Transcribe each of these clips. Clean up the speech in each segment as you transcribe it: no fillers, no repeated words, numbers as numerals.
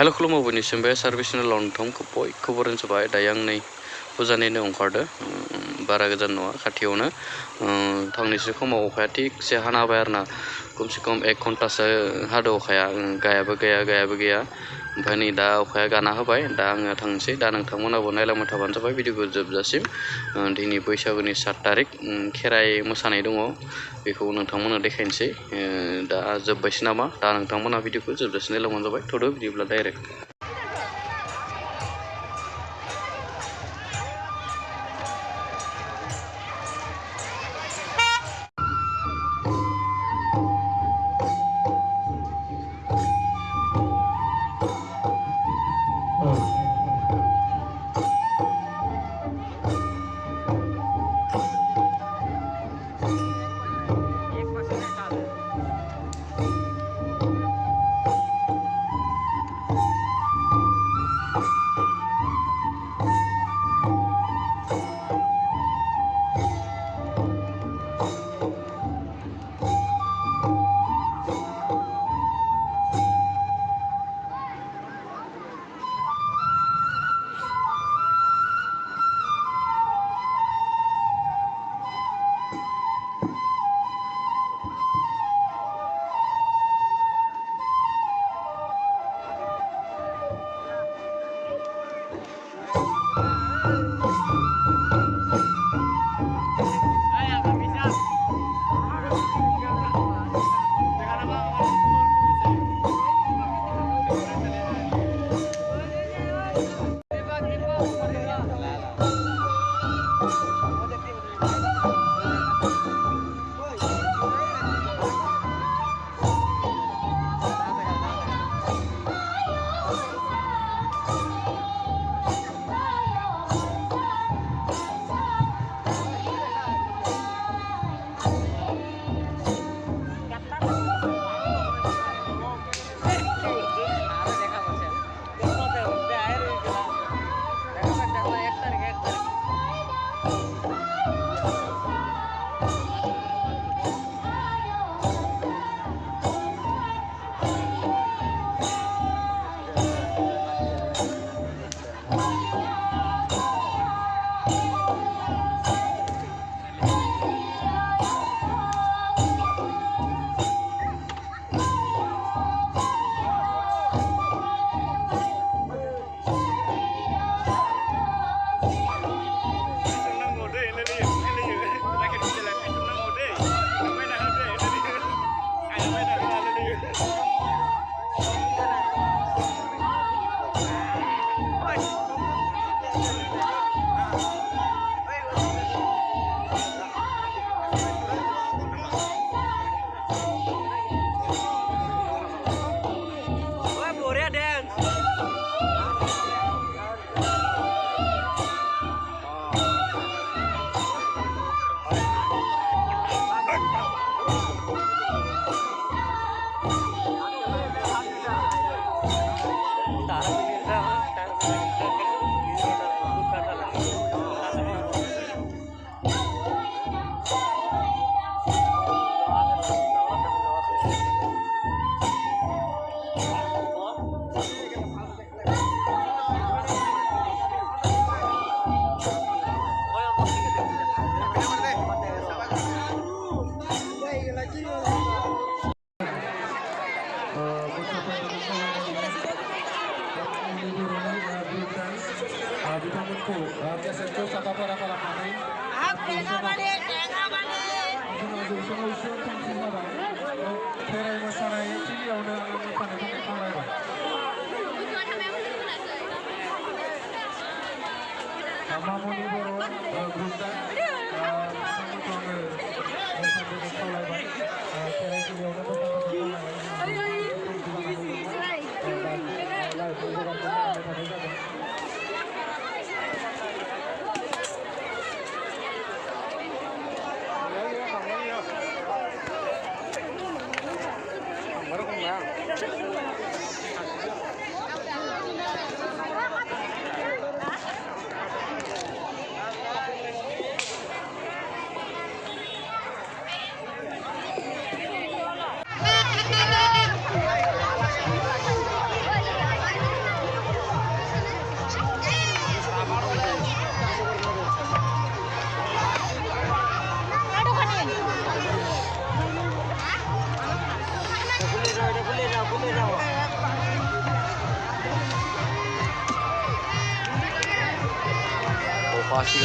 हेल' खुलुमो बयनिसिम बे सार्भिस चेनेलाव नोंथांमोनखौ बयखौबो रोंजोबबाय दायो आं नै फुजानिनो ओंखारदो बारा गोजान नङा खाथियावनो थांनोसै समाव अखाया थिगसे हाना होबाय आरोना खमसे खम 1 घन्टासो हादों अखाया गायाबो गैया ओमफ्राय नै दा अखाया गाना होबाय दा आङो थांनोसै दा नोंथांमोनाबो नायलांबाय थाबानो जाबाय भिडिअखौ जोबजासिम दिनै बैसागुनि 7 तारिख खेराइ मोसानाय दङ बेखौ नोंथांमोननो देखायनोसै दा जोबबायसै नामा दा नोंथांमोना भिडिअखौ जोबजासिम नायलांबानो जाबाय थ'दो बिदिब्ला डाइरेक्ट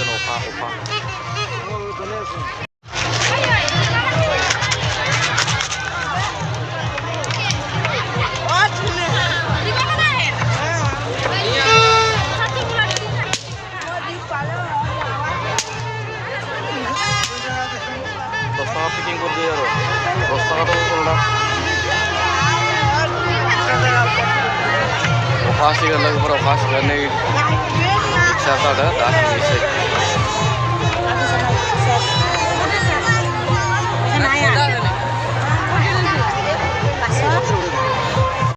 हासिगोन अखा दस पेकिं कर दिए आरो 10 टाका तो करला अखा हासिगोन लोगोफोर अखा हासिगोन नै रिक्सा जादों दा थांनोसै